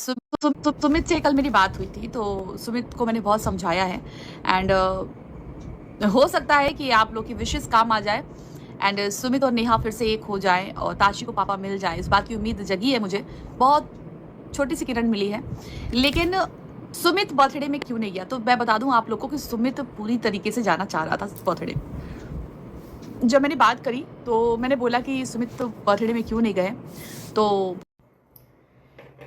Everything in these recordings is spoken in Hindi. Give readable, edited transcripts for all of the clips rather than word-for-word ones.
सुमित से कल मेरी बात हुई थी, तो सुमित को मैंने बहुत समझाया है एंड हो सकता है कि आप लोग की विशेस काम आ जाए एंड सुमित और नेहा फिर से एक हो जाए और ताशी को पापा मिल जाए। इस बात की उम्मीद जगी है मुझे, बहुत छोटी सी किरण मिली है। लेकिन सुमित बर्थडे में क्यों नहीं गया, तो मैं बता दूं आप लोगों को कि सुमित पूरी तरीके से जाना चाह रहा था बर्थडे। जब मैंने बात करी तो मैंने बोला कि सुमित बर्थडे में क्यों नहीं गए, तो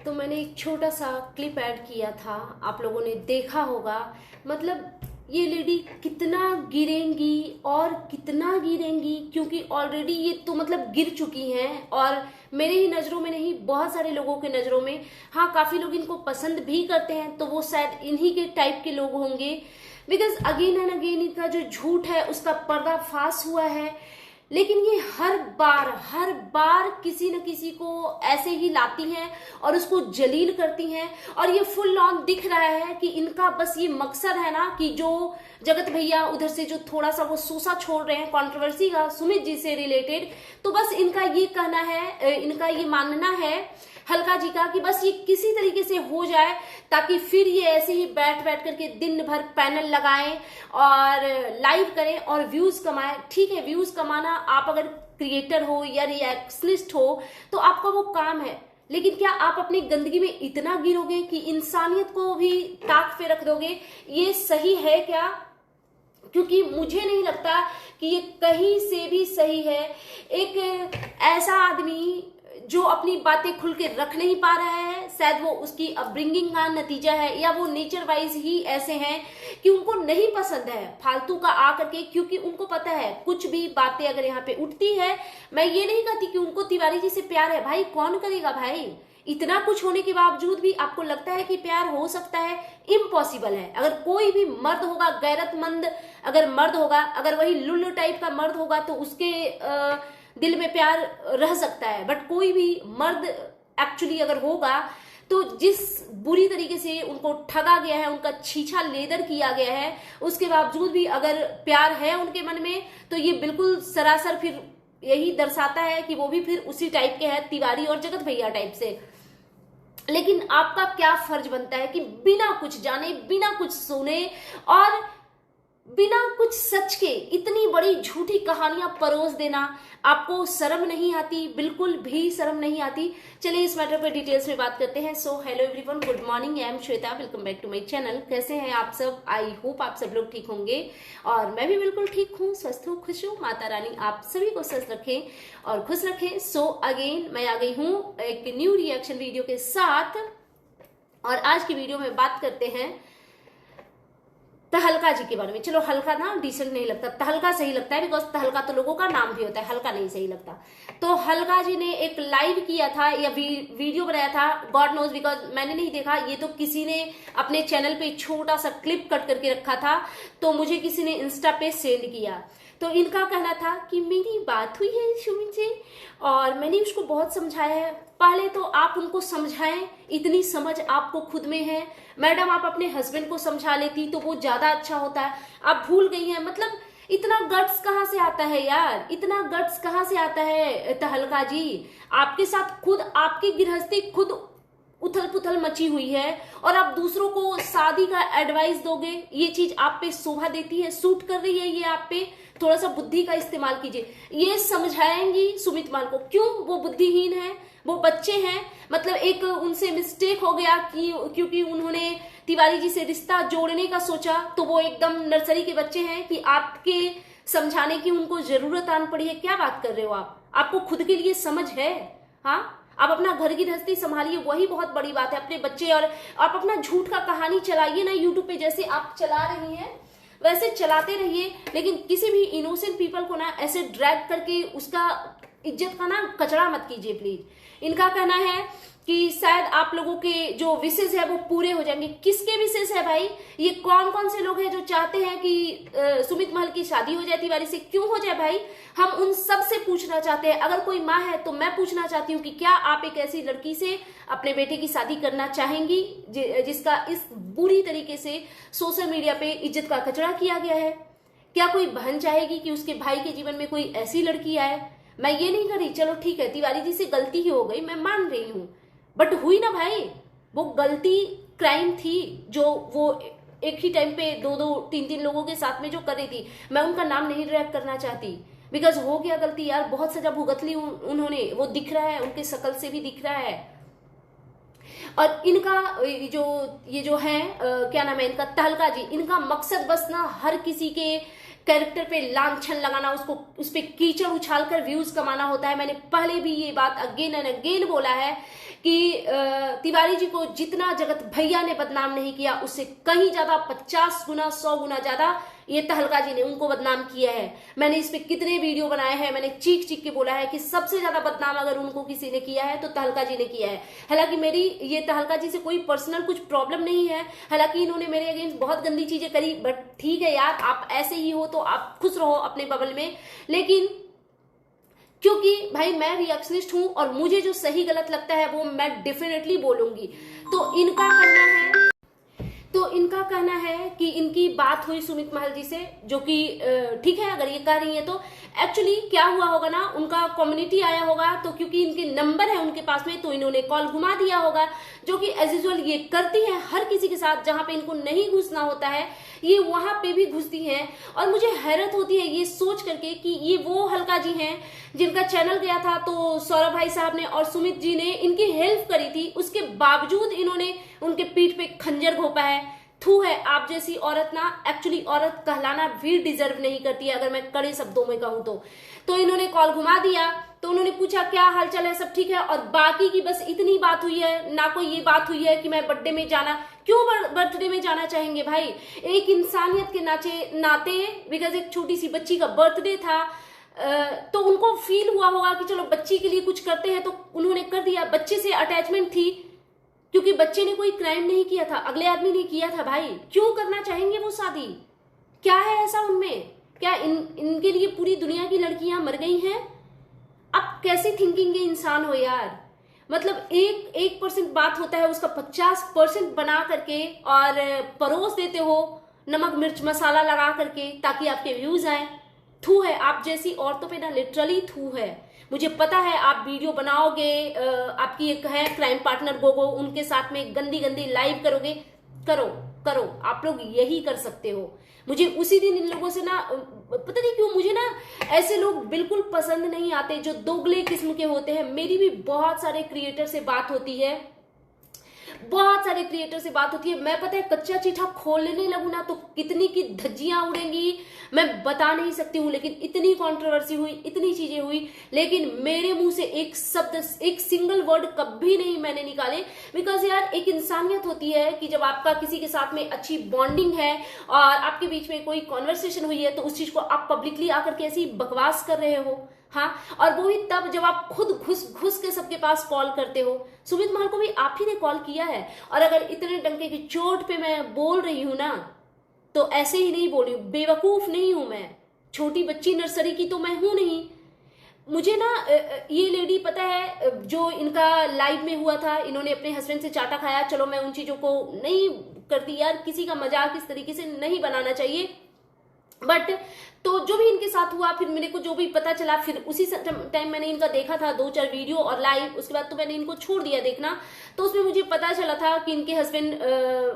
मैंने एक छोटा सा क्लिप ऐड किया था, आप लोगों ने देखा होगा। मतलब ये लेडी कितना गिरेंगी और कितना गिरेंगी, क्योंकि ऑलरेडी ये तो मतलब गिर चुकी हैं और मेरे ही नज़रों में नहीं, बहुत सारे लोगों के नज़रों में। हाँ, काफ़ी लोग इनको पसंद भी करते हैं, तो वो शायद इन्हीं के टाइप के लोग होंगे। बिकॉज अगेन एंड अगेन इनका जो झूठ है उसका पर्दाफाश हुआ है। लेकिन ये हर बार किसी न किसी को ऐसे ही लाती हैं और उसको जलील करती हैं। और ये फुल ऑन दिख रहा है कि इनका बस ये मकसद है ना कि जो जगत भैया उधर से जो थोड़ा सा वो सूसा छोड़ रहे हैं कंट्रोवर्सी का सुमित जी से रिलेटेड, तो बस इनका ये कहना है, इनका ये मानना है हल्का जी का कि बस ये किसी तरीके से हो जाए ताकि फिर ये ऐसे ही बैठ करके दिन भर पैनल लगाएं और लाइव करें और व्यूज कमाएं। ठीक है, व्यूज कमाना, आप अगर क्रिएटर हो या रिएक्शनिस्ट हो तो आपका वो काम है, लेकिन क्या आप अपनी गंदगी में इतना गिरोगे कि इंसानियत को भी ताक पे रख दोगे? ये सही है क्या? क्योंकि मुझे नहीं लगता कि ये कहीं से भी सही है। एक ऐसा आदमी जो अपनी बातें खुल के रख नहीं पा रहा है, शायद वो उसकी अपब्रिंगिंग का नतीजा है या वो नेचर वाइज ही ऐसे हैं कि उनको नहीं पसंद है फालतू का आ करके, क्योंकि उनको पता है कुछ भी बातें अगर यहाँ पे उठती है, मैं ये नहीं कहती कि उनको तिवारी जी से प्यार है, भाई कौन करेगा भाई? इतना कुछ होने के बावजूद भी आपको लगता है कि प्यार हो सकता है? इम्पॉसिबल है। अगर कोई भी मर्द होगा, गैरतमंद अगर मर्द होगा, अगर वही लुल्लू टाइप का मर्द होगा तो उसके दिल में प्यार रह सकता है, बट कोई भी मर्द एक्चुअली अगर होगा तो जिस बुरी तरीके से उनको ठगा गया है, उनका छीछा लेदर किया गया है, उसके बावजूद भी अगर प्यार है उनके मन में, तो ये बिल्कुल सरासर फिर यही दर्शाता है कि वो भी फिर उसी टाइप के हैं, तिवारी और जगत भैया टाइप से। लेकिन आपका क्या फर्ज बनता है कि बिना कुछ जाने, बिना कुछ सुने और बिना कुछ सच के इतनी बड़ी झूठी कहानियां परोस देना? आपको शर्म नहीं आती? बिल्कुल भी शर्म नहीं आती। चलिए इस मैटर पे डिटेल्स में बात करते हैं। So hello everyone, good morning, I am Shweta, welcome back to my channel. कैसे हैं आप सब? आई होप आप सब लोग ठीक होंगे और मैं भी बिल्कुल ठीक हूँ, स्वस्थ हूँ, खुश हूँ। माता रानी आप सभी को स्वस्थ रखें और खुश रखें। सो अगेन मैं आ गई हूँ एक न्यू रिएक्शन वीडियो के साथ और आज की वीडियो में बात करते हैं तहलका जी के बारे में। चलो हल्का ना डिसेंट नहीं लगता, तहलका सही लगता है, बिकॉज तहलका तो लोगों का नाम भी होता है, हल्का नहीं सही लगता। तो हल्का जी ने एक लाइव किया था या वीडियो बनाया था, गॉड नोज, बिकॉज मैंने नहीं देखा, ये तो किसी ने अपने चैनल पे छोटा सा क्लिप कट करके रखा था, तो मुझे किसी ने इंस्टा पे सेंड किया। तो इनका कहना था कि मेरी बात हुई है सुमित से और मैंने उसको बहुत समझाया है। पहले तो आप उनको समझाएं, इतनी समझ आपको खुद में है। मैडम आप अपने हस्बैंड को समझा लेती तो वो ज्यादा अच्छा होता है, आप भूल गई हैं। मतलब इतना गट्स कहाँ से आता है यार, इतना गट्स कहाँ से आता है तहलका जी? आपके साथ खुद आपकी गृहस्थी खुद उथल पुथल मची हुई है और आप दूसरों को शादी का एडवाइस दोगे? ये चीज आप पे शोभा देती है, सूट कर रही है ये आप पे? थोड़ा सा बुद्धि का इस्तेमाल कीजिए। ये समझाएंगी सुमित मान को? क्यों? वो बुद्धिहीन है, वो बच्चे हैं। मतलब एक उनसे मिस्टेक हो गया कि क्योंकि उन्होंने तिवारी जी से रिश्ता जोड़ने का सोचा, तो वो एकदम नर्सरी के बच्चे हैं कि आपके समझाने की उनको जरूरत आन पड़ी है। क्या बात कर रहे हो आप? आपको खुद के लिए समझ है? हाँ, आप अपना घर की गृहस्थी संभालिए, वही बहुत बड़ी बात है। अपने बच्चे और आप अपना झूठ का कहानी चलाइए ना यूट्यूब पे, जैसे आप चला रही हैं वैसे चलाते रहिए, लेकिन किसी भी इनोसेंट पीपल को ना ऐसे ड्रैग करके उसका इज्जत का ना कचरा मत कीजिए प्लीज। इनका कहना है कि शायद आप लोगों के जो विशेष है वो पूरे हो जाएंगे। किसके विशेष है भाई? ये कौन कौन से लोग हैं जो चाहते हैं कि सुमित महल की शादी हो जाए तिवारी से? क्यों हो जाए भाई? हम उन सब से पूछना चाहते हैं। अगर कोई माँ है तो मैं पूछना चाहती हूँ कि क्या आप एक ऐसी लड़की से अपने बेटे की शादी करना चाहेंगी जिसका इस बुरी तरीके से सोशल मीडिया पे इज्जत का कचरा किया गया है? क्या कोई बहन चाहेगी कि उसके भाई के जीवन में कोई ऐसी लड़की आए? मैं ये नहीं करी, चलो ठीक है तिवारी जी से गलती ही हो गई, मैं मान रही हूँ, बट हुई ना भाई। वो गलती क्राइम थी जो वो एक ही टाइम पे दो दो तीन तीन लोगों के साथ में जो कर रही थी। मैं उनका नाम नहीं ड्रैग करना चाहती बिकॉज हो गया गलती यार, बहुत सजा भुगत ली उन्होंने, वो दिख रहा है, उनके शकल से भी दिख रहा है। और इनका ये जो है क्या नाम है इनका, तहलका जी, इनका मकसद बस ना हर किसी के कैरेक्टर पे लांछन लगाना, उसको उस पे कीचड़ उछाल कर व्यूज कमाना होता है। मैंने पहले भी ये बात अगेन एंड अगेन बोला है कि तिवारी जी को जितना जगत भैया ने बदनाम नहीं किया, उससे कहीं ज्यादा 50 गुना 100 गुना ज्यादा ये तहलका जी ने उनको बदनाम किया है। मैंने इस पे कितने वीडियो बनाए हैं, मैंने चीख चीख के बोला है कि सबसे ज्यादा बदनाम अगर उनको किसी ने किया है तो तहलका जी ने किया है। हालांकि मेरी ये तहलका जी से कोई पर्सनल कुछ प्रॉब्लम नहीं है, हालांकि इन्होंने मेरे अगेंस्ट बहुत गंदी चीजें करी, बट ठीक है यार, आप ऐसे ही हो तो आप खुश रहो अपने बबल में। लेकिन क्योंकि भाई मैं रिएक्शनिस्ट हूं और मुझे जो सही गलत लगता है वो मैं डेफिनेटली बोलूंगी। तो इनका कहना है कि इनकी बात हुई सुमित महल जी से, जो कि ठीक है अगर ये कह रही है तो। एक्चुअली क्या हुआ होगा ना, उनका कम्युनिटी आया होगा तो क्योंकि इनके नंबर है उनके पास में तो इन्होंने कॉल घुमा दिया होगा, जो कि एज यूजुअल ये करती है हर किसी के साथ। जहां पे इनको नहीं घुसना होता है ये वहां पे भी घुसती हैं। और मुझे हैरत होती है ये सोच करके कि ये वो हल्का जी हैं जिनका चैनल गया था तो सौरभ भाई साहब ने और सुमित जी ने इनकी हेल्प करी थी, उसके बावजूद इन्होंने उनके पीठ पे खंजर घोंपा है। थू है, आप जैसी औरत ना एक्चुअली औरत कहलाना भी डिजर्व नहीं करती है, अगर मैं कड़े शब्दों में कहूं तो इन्होंने कॉल घुमा दिया, तो उन्होंने पूछा क्या हालचाल है, सब ठीक है, और बाकी की बस इतनी बात हुई है, ना कोई ये बात हुई है कि मैं बर्थडे में जाना, क्यों बर्थडे में जाना चाहेंगे भाई, एक इंसानियत के नाते बिकॉज एक छोटी सी बच्ची का बर्थडे था तो उनको फील हुआ होगा कि चलो बच्ची के लिए कुछ करते हैं, तो उन्होंने कर दिया। बच्चे से अटैचमेंट थी क्योंकि बच्चे ने कोई क्राइम नहीं किया था, अगले आदमी ने किया था भाई, क्यों करना चाहेंगे वो शादी, क्या है ऐसा उनमें, क्या इनके लिए पूरी दुनिया की लड़कियां मर गई हैं? आप कैसी थिंकिंग के इंसान हो यार, मतलब 1% बात होता है उसका 50% बना करके और परोस देते हो नमक मिर्च मसाला लगा करके ताकि आपके व्यूज आए। थू है, आप जैसी औरतों पे ना लिटरली थू है। मुझे पता है आप वीडियो बनाओगे, आपकी एक है क्राइम पार्टनर गोगो, उनके साथ में गंदी गंदी लाइव करोगे, करो आप लोग यही कर सकते हो। मुझे उसी दिन इन लोगों से ना पता नहीं क्यों मुझे ना ऐसे लोग बिल्कुल पसंद नहीं आते जो दोगले किस्म के होते हैं। मेरी भी बहुत सारे क्रिएटर से बात होती है, मैं पता है कच्चा चीठा खोलने लगू ना तो कितनी की धज्जियां उड़ेंगी मैं बता नहीं सकती हूँ। लेकिन इतनी कंट्रोवर्सी हुई, इतनी चीजें हुई, लेकिन मेरे मुंह से एक शब्द, एक सिंगल वर्ड कभी नहीं मैंने निकाले। बिकॉज यार एक इंसानियत होती है कि जब आपका किसी के साथ में अच्छी बॉन्डिंग है और आपके बीच में कोई कॉन्वर्सेशन हुई है तो उस चीज को आप पब्लिकली आकर के ऐसी बकवास कर रहे हो, हाँ, और वो ही तब जब आप खुद घुस के सबके पास कॉल करते हो। सुमित महल को भी आप ही ने कॉल किया है, और अगर इतने डंके की चोट पे मैं बोल रही हूं ना तो ऐसे ही नहीं बोल रही हूं, बेवकूफ नहीं हूं मैं, छोटी बच्ची नर्सरी की तो मैं हूं नहीं। मुझे ना ये लेडी पता है जो इनका लाइव में हुआ था, इन्होंने अपने हस्बैंड से चाटा खाया, चलो मैं उन चीजों को नहीं करती यार, किसी का मजाक इस तरीके से नहीं बनाना चाहिए, बट तो जो भी इनके साथ हुआ फिर मेरे को जो भी पता चला, फिर उसी टाइम मैंने इनका देखा था 2-4 वीडियो और लाइव, उसके बाद तो मैंने इनको छोड़ दिया देखना। तो उसमें मुझे पता चला था कि इनके हस्बैंड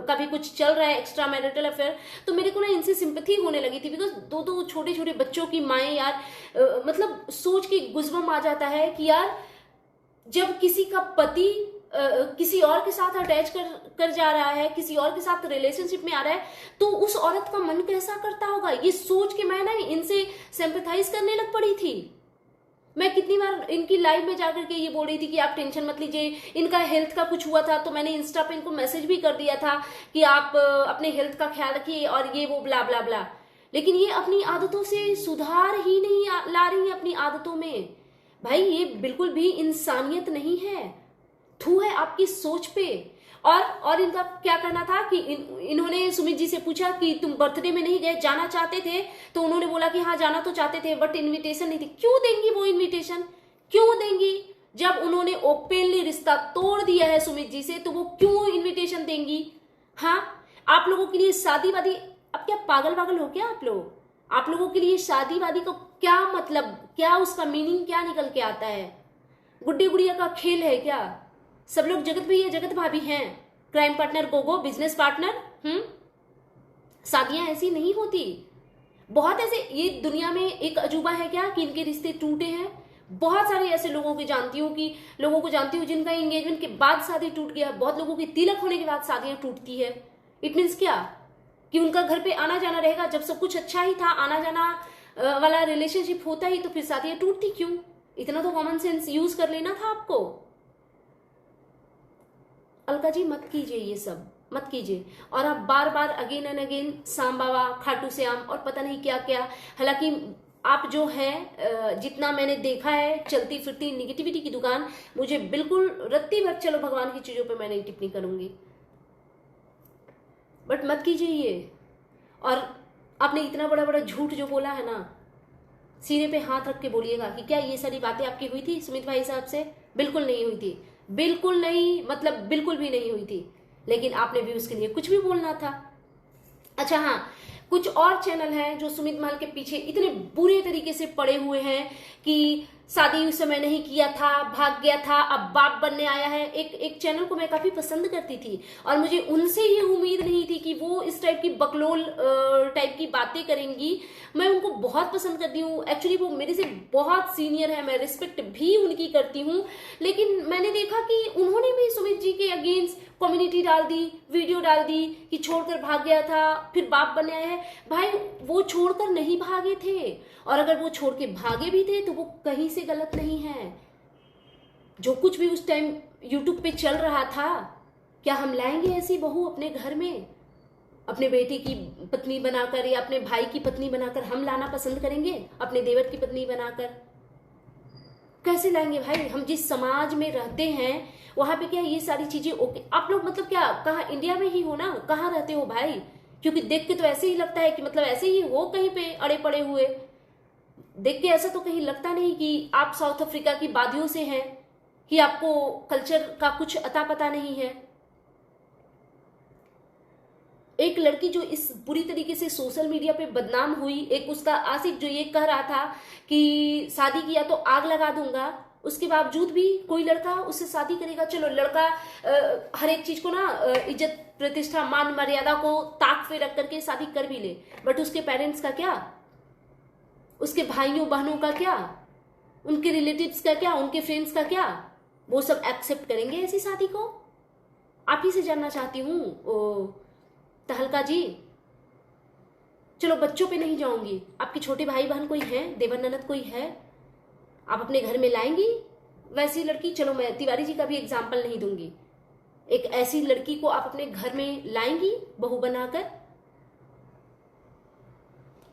का भी कुछ चल रहा है एक्स्ट्रा मैरिटल अफेयर, तो मेरे को ना इनसे सिंपैथी होने लगी थी। बिकॉज दो छोटे छोटे बच्चों की माएँ यार, मतलब सोच के गुज़बम आ जाता है कि यार जब किसी का पति किसी और के साथ अटैच कर जा रहा है, किसी और के साथ रिलेशनशिप में आ रहा है, तो उस औरत का मन कैसा करता होगा, ये सोच के मैं ना इनसे सिंपैथाइज करने लग पड़ी थी। मैं कितनी बार इनकी लाइव में जाकर के ये बोल रही थी कि आप टेंशन मत लीजिए, इनका हेल्थ का कुछ हुआ था तो मैंने इंस्टा पे इनको मैसेज भी कर दिया था कि आप अपने हेल्थ का ख्याल रखिए और ये वो ब्ला ब्ला ब्ला। लेकिन ये अपनी आदतों से सुधार ही नहीं ला रही है अपनी आदतों में। भाई ये बिल्कुल भी इंसानियत नहीं है, थू है आपकी सोच पे। और इनका क्या कहना था कि इन्होंने सुमित जी से पूछा कि तुम बर्थडे में नहीं गए, जाना चाहते थे, तो उन्होंने बोला कि हाँ जाना तो चाहते थे बट इनविटेशन नहीं थी। क्यों देंगी वो इनविटेशन, क्यों देंगी? जब उन्होंने ओपनली रिश्ता तोड़ दिया है सुमित जी से तो वो क्यों इन्विटेशन देंगी? हाँ, आप लोगों के लिए शादी वादी, अब क्या पागल वागल हो क्या आप लोग? आप लोगों के लिए शादी वादी का क्या मतलब, क्या उसका मीनिंग क्या निकल के आता है? गुड्डी गुड़िया का खेल है क्या? सब लोग जगत भैया जगत भाभी हैं। Crime partner Gogo, business partner. शादियां ऐसी नहीं होती। बहुत ऐसे, ये दुनिया में एक अजूबा है क्या कि इनके रिश्ते टूटे हैं। बहुत सारे ऐसे लोगों को जानती हूँ जिनका एंगेजमेंट के बाद शादी टूट गया। बहुत लोगों की तिलक होने के बाद शादियां टूटती है। इट मीन्स क्या कि उनका घर पे आना जाना रहेगा, जब सब कुछ अच्छा ही था, आना जाना वाला रिलेशनशिप होता ही, तो फिर शादियां टूटती क्यों? इतना तो कॉमन सेंस यूज कर लेना था आपको। अलका जी मत कीजिए, ये सब मत कीजिए। और आप बार बार अगेन एंड अगेन सांब बाबा, खाटू श्याम और पता नहीं क्या क्या। हालांकि आप जो है, जितना मैंने देखा है चलती फिरती निगेटिविटी की दुकान, मुझे बिल्कुल रत्ती भर चलो भगवान की चीजों पे मैं नहीं टिप्पणी करूंगी, बट मत कीजिए ये। और आपने इतना बड़ा बड़ा झूठ जो बोला है ना, सीने पे हाथ रख के बोलिएगा कि क्या ये सारी बातें आपकी हुई थी सुमित भाई साहब से? बिल्कुल नहीं हुई थी, बिल्कुल नहीं, मतलब बिल्कुल भी नहीं हुई थी। लेकिन आपने व्यूज के लिए कुछ भी बोलना था। अच्छा हाँ, कुछ और चैनल हैं जो सुमित महल के पीछे इतने बुरे तरीके से पड़े हुए हैं कि शादी उस समय नहीं किया था, भाग गया था, अब बाप बनने आया है। एक चैनल को मैं काफी पसंद करती थी और मुझे उनसे ये उम्मीद नहीं थी कि वो इस टाइप की बकलोल टाइप की बातें करेंगी। मैं उनको बहुत पसंद करती हूँ, एक्चुअली वो मेरे से बहुत सीनियर है, मैं रिस्पेक्ट भी उनकी करती हूँ। लेकिन मैंने देखा कि उन्होंने भी सुमित जी के अगेंस्ट कम्युनिटी डाल दी, वीडियो डाल दी कि छोड़कर भाग गया था, फिर बाप बने आए हैं। भाई वो छोड़कर नहीं भागे थे, और अगर वो छोड़ के भागे भी थे तो वो कहीं से गलत नहीं है। जो कुछ भी उस टाइम यूट्यूब पे चल रहा था, क्या हम लाएंगे ऐसी बहू अपने घर में? अपने बेटे की पत्नी बनाकर या अपने भाई की पत्नी बनाकर हम लाना पसंद करेंगे? अपने देवर की पत्नी बनाकर कैसे लाएंगे भाई? हम जिस समाज में रहते हैं वहां पे क्या ये सारी चीजें ओके? आप लोग मतलब क्या कहाँ, इंडिया में ही हो ना? कहाँ रहते हो भाई? क्योंकि देख के तो ऐसे ही लगता है कि मतलब ऐसे ही हो कहीं पे अड़े पड़े हुए। देख के ऐसा तो कहीं लगता नहीं कि आप साउथ अफ्रीका की वादियों से हैं, कि आपको कल्चर का कुछ अता पता नहीं है। एक लड़की जो इस बुरी तरीके से सोशल मीडिया पे बदनाम हुई, एक उसका आशिक जो ये कह रहा था कि शादी किया तो आग लगा दूंगा, उसके बावजूद भी कोई लड़का उससे शादी करेगा। चलो लड़का हर एक चीज को ना, इज्जत प्रतिष्ठा मान मर्यादा को ताक पे रख करके शादी कर भी ले, बट उसके पेरेंट्स का क्या? उसके भाइयों बहनों का क्या? उनके रिलेटिव्स का क्या? उनके फ्रेंड्स का क्या? वो सब एक्सेप्ट करेंगे ऐसी शादी को? आप ही से जानना चाहती हूँ तहलका जी। चलो बच्चों पे नहीं जाऊंगी, आपके छोटे भाई बहन कोई है, देवर ननद कोई है, आप अपने घर में लाएंगी वैसी लड़की? चलो मैं तिवारी जी का भी एग्जाम्पल नहीं दूंगी, एक ऐसी लड़की को आप अपने घर में लाएंगी बहू बनाकर?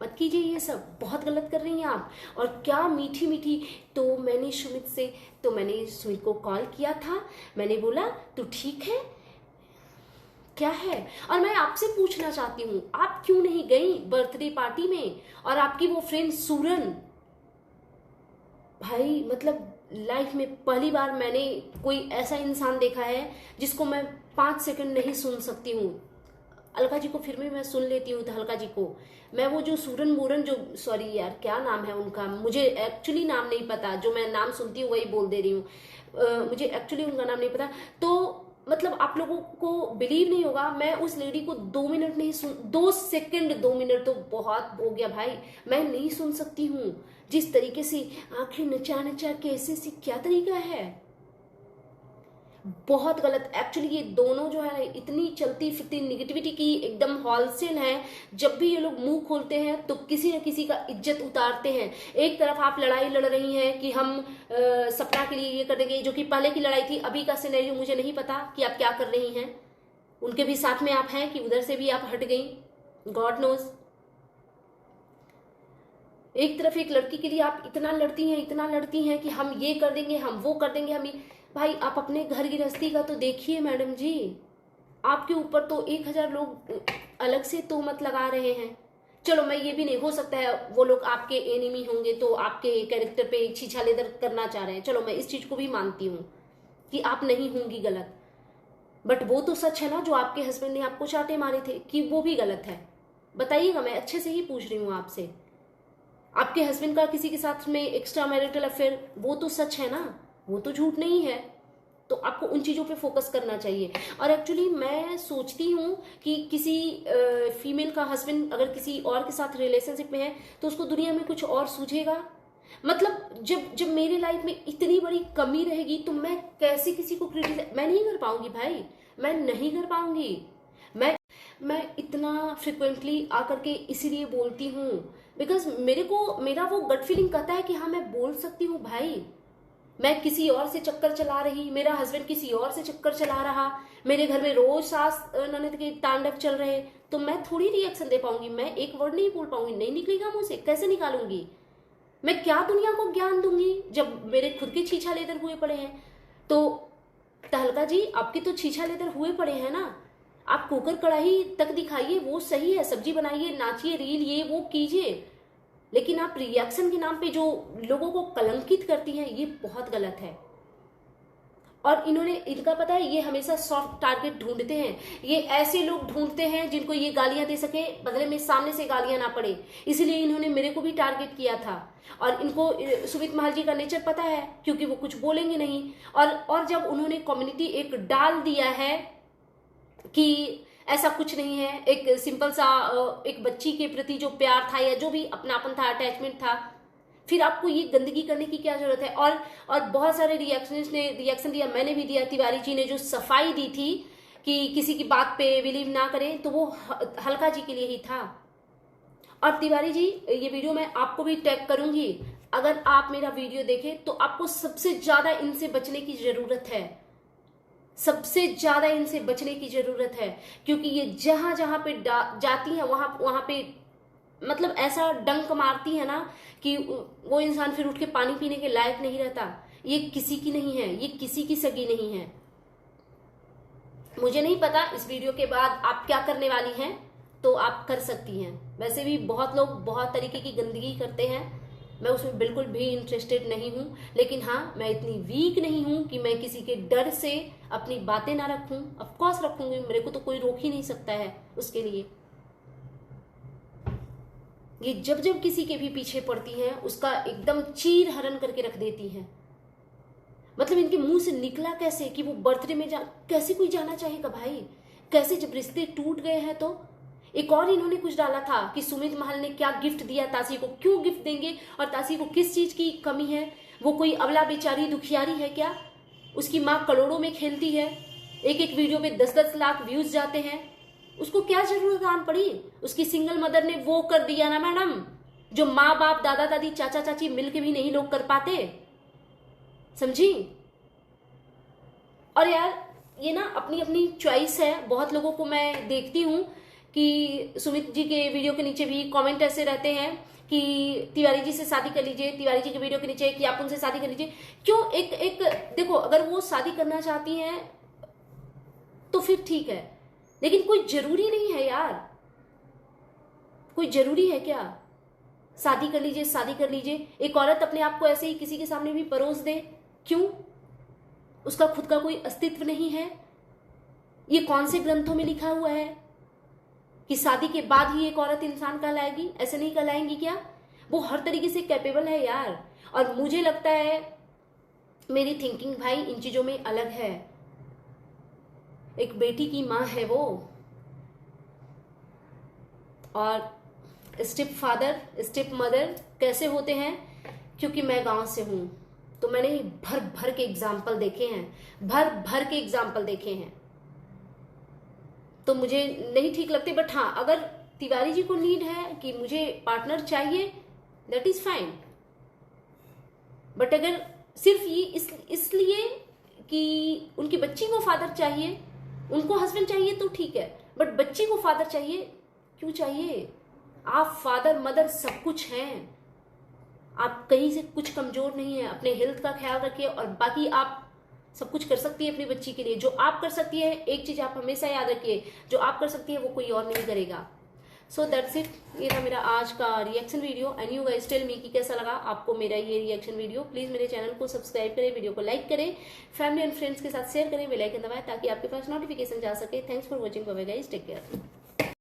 मत कीजिए ये सब, बहुत गलत कर रही हैं आप। और क्या मीठी मीठी, तो मैंने सुमित को कॉल किया था, मैंने बोला तू ठीक है क्या है? और मैं आपसे पूछना चाहती हूँ, आप क्यों नहीं गई बर्थडे पार्टी में? और आपकी वो फ्रेंड सूरन, भाई मतलब लाइफ में पहली बार मैंने कोई ऐसा इंसान देखा है जिसको मैं 5 सेकंड नहीं सुन सकती हूँ। अलका जी को फिर भी मैं सुन लेती हूँ, हल्का जी को मैं, वो जो सूरन बोरन, जो सॉरी यार क्या नाम है उनका, मुझे एक्चुअली नाम नहीं पता, जो मैं नाम सुनती हूँ वही बोल दे रही हूँ, मुझे एक्चुअली उनका नाम नहीं पता। तो मतलब आप लोगों को बिलीव नहीं होगा, मैं उस लेडी को 2 मिनट नहीं सुन, 2 सेकंड, 2 मिनट तो बहुत हो गया भाई, मैं नहीं सुन सकती हूँ। जिस तरीके से आंखें नचा नचा कैसे से, क्या तरीका है, बहुत गलत। एक्चुअली ये दोनों जो है इतनी चलती फिरती निगेटिविटी की एकदम होलसेल है। जब भी ये लोग मुंह खोलते हैं तो किसी न किसी का इज्जत उतारते हैं। एक तरफ आप लड़ाई लड़ रही हैं कि हम सपना के लिए ये कर देंगे, जो कि पहले की लड़ाई थी, अभी का सिनेरियो मुझे नहीं पता कि आप क्या कर रही हैं। उनके भी साथ में आप हैं कि उधर से भी आप हट गई, गॉड नोज। एक तरफ एक लड़की के लिए आप इतना लड़ती हैं कि हम ये कर देंगे, हम वो कर देंगे, हम ये। भाई आप अपने घर गृहस्थी का तो देखिए मैडम जी, आपके ऊपर तो 1000 लोग अलग से तोहमत लगा रहे हैं। चलो मैं ये भी नहीं, हो सकता है वो लोग आपके एनिमी होंगे तो आपके कैरेक्टर पे छीछालेदर करना चाह रहे हैं, चलो मैं इस चीज को भी मानती हूँ कि आप नहीं होंगी गलत, बट वो तो सच है ना जो आपके हस्बैंड ने आपको चांटे मारे थे, कि वो भी गलत है? बताइएगा, मैं अच्छे से ही पूछ रही हूँ आपसे। आपके हस्बैंड का किसी के साथ में एक्स्ट्रा मैरिटल अफेयर, वो तो सच है ना, वो तो झूठ नहीं है। तो आपको उन चीज़ों पे फोकस करना चाहिए। और एक्चुअली मैं सोचती हूँ कि किसी फीमेल का हस्बैंड अगर किसी और के साथ रिलेशनशिप में है तो उसको दुनिया में कुछ और सूझेगा। मतलब जब जब मेरी लाइफ में इतनी बड़ी कमी रहेगी तो मैं कैसे किसी को क्रिटिसाइज, मैं नहीं कर पाऊंगी भाई, मैं नहीं कर पाऊंगी। मैं इतना फ्रिक्वेंटली आकर के इसीलिए बोलती हूँ बिकॉज मेरा वो गट फीलिंग कहता है कि हाँ मैं बोल सकती हूँ भाई। मैं किसी और से चक्कर चला रही, मेरा हस्बैंड किसी और से चक्कर चला रहा, मेरे घर में रोज सास ननद के तांडव चल रहे, तो मैं थोड़ी रिएक्शन दे पाऊंगी, मैं एक वर्ड नहीं बोल पाऊंगी, नहीं निकलेगा मुझसे, कैसे निकालूंगी? मैं क्या दुनिया को ज्ञान दूंगी जब मेरे खुद के छीछा लेदर हुए पड़े हैं। तो तहलका जी आपके तो छीछा लेदर हुए पड़े हैं ना, आप कुकर कढ़ाई तक दिखाइए, वो सही है, सब्जी बनाइए, नाचिए, रील ये वो कीजिए, लेकिन आप रिएक्शन के नाम पे जो लोगों को कलंकित करती हैं ये बहुत गलत है। और इनका पता है ये हमेशा सॉफ्ट टारगेट ढूंढते हैं, ये ऐसे लोग ढूंढते हैं जिनको ये गालियां दे सके, बदले में सामने से गालियां ना पड़े, इसीलिए इन्होंने मेरे को भी टारगेट किया था। और इनको सुमित महल जी का नेचर पता है क्योंकि वो कुछ बोलेंगे नहीं। और जब उन्होंने कम्युनिटी एक डाल दिया है कि ऐसा कुछ नहीं है, एक सिंपल सा एक बच्ची के प्रति जो प्यार था या जो भी अपनापन था, अटैचमेंट था, फिर आपको ये गंदगी करने की क्या जरूरत है? और बहुत सारे रिएक्शनिस्ट ने रिएक्शन दिया, मैंने भी दिया, तिवारी जी ने जो सफाई दी थी कि किसी की बात पे बिलीव ना करें, तो वो हल्का जी के लिए ही था। और तिवारी जी ये वीडियो मैं आपको भी टैग करूंगी, अगर आप मेरा वीडियो देखें तो आपको सबसे ज्यादा इनसे बचने की जरूरत है, सबसे ज्यादा इनसे बचने की जरूरत है, क्योंकि ये जहां जहां पे जाती हैं वहां पे मतलब ऐसा डंक मारती है ना कि वो इंसान फिर उठ के पानी पीने के लायक नहीं रहता। ये किसी की नहीं है, ये किसी की सगी नहीं है। मुझे नहीं पता इस वीडियो के बाद आप क्या करने वाली हैं, तो आप कर सकती हैं। वैसे भी बहुत लोग बहुत तरीके की गंदगी करते हैं, मैं उसमें बिल्कुल भी इंटरेस्टेड नहीं हूं, लेकिन हाँ मैं इतनी वीक नहीं हूं कि मैं किसी के डर से अपनी बातें ना रखूं। ऑफ कोर्स रखूंगी, मेरे को तो कोई रोक ही नहीं सकता है उसके लिए। ये जब जब किसी के भी पीछे पड़ती हैं उसका एकदम चीर हरण करके रख देती हैं। मतलब इनके मुंह से निकला कैसे कि वो बर्थडे में कैसे कोई जाना चाहेगा भाई? कैसे जब रिश्ते टूट गए हैं तो? एक और इन्होंने कुछ डाला था कि सुमित महल ने क्या गिफ्ट दिया ताशी को, क्यों गिफ्ट देंगे और ताशी को किस चीज की कमी है? वो कोई अबला बेचारी दुखियारी है क्या? उसकी माँ करोड़ों में खेलती है, एक एक वीडियो में 10-10 लाख व्यूज जाते हैं, उसको क्या जरूरत आन पड़ी? उसकी सिंगल मदर ने वो कर दिया ना मैडम, जो माँ बाप दादा दादी चाचा चाची मिलके भी नहीं लोग कर पाते, समझी? और यार ये ना अपनी अपनी चॉइस है। बहुत लोगों को मैं देखती हूँ कि सुमित जी के वीडियो के नीचे भी कमेंट ऐसे रहते हैं कि तिवारी जी से शादी कर लीजिए, तिवारी जी के वीडियो के नीचे कि आप उनसे शादी कर लीजिए। क्यों? एक देखो, अगर वो शादी करना चाहती हैं तो फिर ठीक है, लेकिन कोई जरूरी नहीं है यार। कोई जरूरी है क्या? शादी कर लीजिए, शादी कर लीजिए। एक औरत अपने आप को ऐसे ही किसी के सामने भी परोस दे, क्यों? उसका खुद का कोई अस्तित्व नहीं है? ये कौन से ग्रंथों में लिखा हुआ है कि शादी के बाद ही एक औरत इंसान कहलाएगी? ऐसे नहीं कहलाएंगी क्या? वो हर तरीके से कैपेबल है यार। और मुझे लगता है मेरी थिंकिंग भाई इन चीजों में अलग है। एक बेटी की माँ है वो, और स्टेप फादर स्टेप मदर कैसे होते हैं? क्योंकि मैं गांव से हूं तो मैंने भर भर के एग्जाम्पल देखे हैं, भर भर के एग्जाम्पल देखे हैं, तो मुझे नहीं ठीक लगते। बट हाँ, अगर तिवारी जी को नीड है कि मुझे पार्टनर चाहिए, दैट इज फाइन। बट अगर सिर्फ ये इसलिए कि उनकी बच्ची को फादर चाहिए, उनको हस्बैंड चाहिए तो ठीक है, बट बच्ची को फादर चाहिए क्यों चाहिए? आप फादर मदर सब कुछ हैं, आप कहीं से कुछ कमजोर नहीं है। अपने हेल्थ का ख्याल रखिए और बाकी आप सब कुछ कर सकती है अपनी बच्ची के लिए। जो आप कर सकती है, एक चीज आप हमेशा याद रखिए, जो आप कर सकती है वो कोई और नहीं करेगा। So that's it. ये था मेरा आज का reaction video and you guys tell me कि कैसा लगा आपको मेरा ये रिएक्शन वीडियो। प्लीज मेरे चैनल को सब्सक्राइब करें, वीडियो को लाइक करें, फैमिली एंड फ्रेंड्स के साथ शेयर करें, बेल आइकन दबाएं ताकि आपके पास नोटिफिकेशन जा सके। Thanks for watching, bye bye guys, take care.